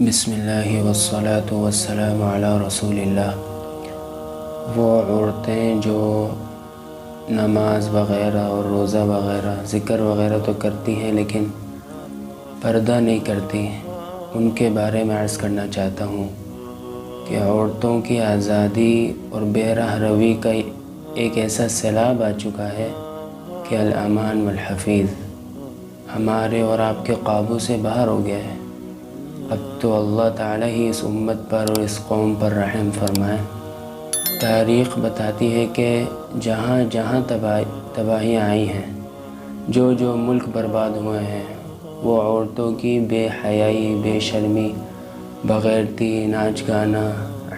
بسم اللہ والصلاة والسلام علی رسول اللہ۔ وہ عورتیں جو نماز وغیرہ اور روزہ وغیرہ ذکر وغیرہ تو کرتی ہیں لیکن پردہ نہیں کرتی ہیں، ان کے بارے میں عرض کرنا چاہتا ہوں کہ عورتوں کی آزادی اور بے رہ روی کا ایک ایسا سیلاب آ چکا ہے کہ الامان والحفیظ ہمارے اور آپ کے قابو سے باہر ہو گیا ہے۔ اب تو اللہ تعالیٰ ہی اس امت پر اور اس قوم پر رحم فرمائے۔ تاریخ بتاتی ہے کہ جہاں جہاں تباہیاں آئی ہیں، جو ملک برباد ہوئے ہیں، وہ عورتوں کی بے حیائی، بے شرمی، بغیرتی، ناچ گانا،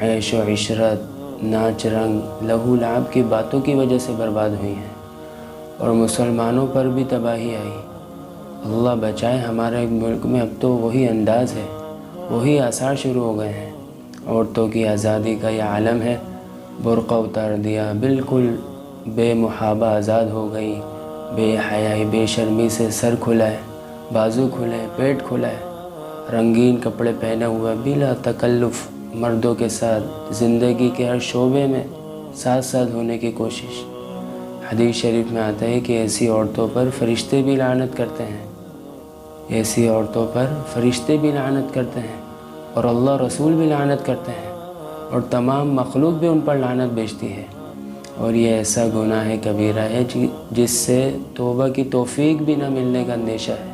عیش و عشرت، ناچ رنگ، لہو لعب کی باتوں کی وجہ سے برباد ہوئی ہیں، اور مسلمانوں پر بھی تباہی آئی۔ اللہ بچائے، ہمارے ملک میں اب تو وہی انداز ہے، وہی آثار شروع ہو گئے ہیں۔ عورتوں کی آزادی کا یہ عالم ہے، برقع اتار دیا، بالکل بے محابہ آزاد ہو گئی، بے حیائی، بے شرمی سے سر کھلا ہے، بازو کھلے، پیٹ کھلا ہے، رنگین کپڑے پہنے ہوئے بلا تکلف مردوں کے ساتھ زندگی کے ہر شعبے میں ساتھ ساتھ ہونے کی کوشش۔ حدیث شریف میں آتا ہے کہ ایسی عورتوں پر فرشتے بھی لعنت کرتے ہیں، ایسی عورتوں پر فرشتے بھی لعنت کرتے ہیں، اور اللہ رسول بھی لعنت کرتے ہیں، اور تمام مخلوق بھی ان پر لعنت بھیجتی ہے۔ اور یہ ایسا گناہ کبیرہ ہے جس سے توبہ کی توفیق بھی نہ ملنے کا اندیشہ ہے،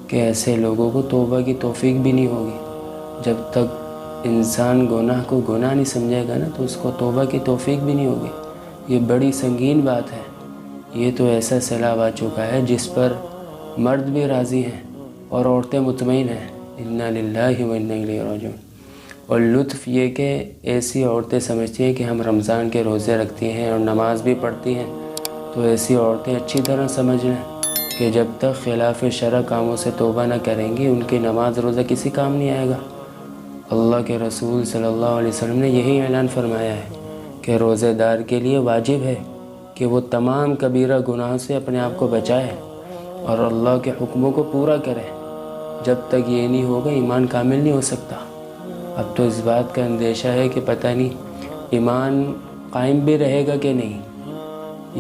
کہ ایسے لوگوں کو توبہ کی توفیق بھی نہیں ہوگی۔ جب تک انسان گناہ کو گناہ نہیں سمجھے گا نا تو اس کو توبہ کی توفیق بھی نہیں ہوگی۔ یہ بڑی سنگین بات ہے۔ یہ تو ایسا سیلاب آ چکا ہے جس پر مرد بھی راضی ہیں اور عورتیں مطمئن ہیں، انا للہ و انا الیہ راجعون۔ اور لطف یہ کہ ایسی عورتیں سمجھتی ہیں کہ ہم رمضان کے روزے رکھتی ہیں اور نماز بھی پڑھتی ہیں، تو ایسی عورتیں اچھی طرح سمجھ لیں کہ جب تک خلاف شرع کاموں سے توبہ نہ کریں گی ان کی نماز روزہ کسی کام نہیں آئے گا۔ اللہ کے رسول صلی اللہ علیہ وسلم نے یہی اعلان فرمایا ہے کہ روزے دار کے لیے واجب ہے کہ وہ تمام کبیرہ گناہوں سے اپنے آپ کو بچائے اور اللہ کے حکموں کو پورا کرے۔ جب تک یہ نہیں ہوگا ایمان کامل نہیں ہو سکتا۔ اب تو اس بات کا اندیشہ ہے کہ پتہ نہیں ایمان قائم بھی رہے گا کہ نہیں۔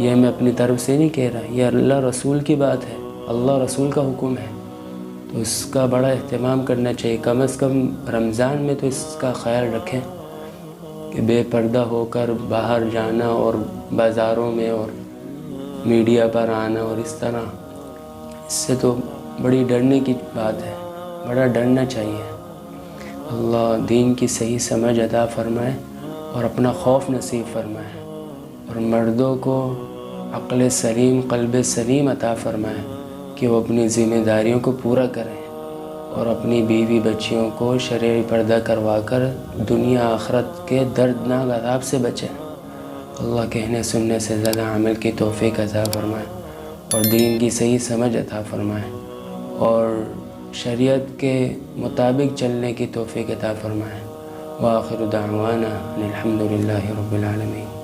یہ میں اپنی طرف سے نہیں کہہ رہا، یہ اللہ رسول کی بات ہے، اللہ رسول کا حکم ہے، تو اس کا بڑا اہتمام کرنا چاہیے۔ کم از کم رمضان میں تو اس کا خیال رکھیں کہ بے پردہ ہو کر باہر جانا اور بازاروں میں اور میڈیا پر آنا اور اس طرح، اس سے تو بڑی ڈرنے کی بات ہے، بڑا ڈرنا چاہیے۔ اللہ دین کی صحیح سمجھ عطا فرمائے اور اپنا خوف نصیب فرمائے، اور مردوں کو عقل سلیم، قلب سلیم عطا فرمائے کہ وہ اپنی ذمہ داریوں کو پورا کریں اور اپنی بیوی بچیوں کو شرعی پردہ کروا کر دنیا آخرت کے دردناک عذاب سے بچیں۔ اللہ کہنے سننے سے زیادہ عمل کی توفیق عطا فرمائے اور دین کی صحیح سمجھ عطا فرمائے اور شریعت کے مطابق چلنے کی توفیق عطا فرمائے۔ وآخر دعوانا ان الحمد للہ رب العالمین۔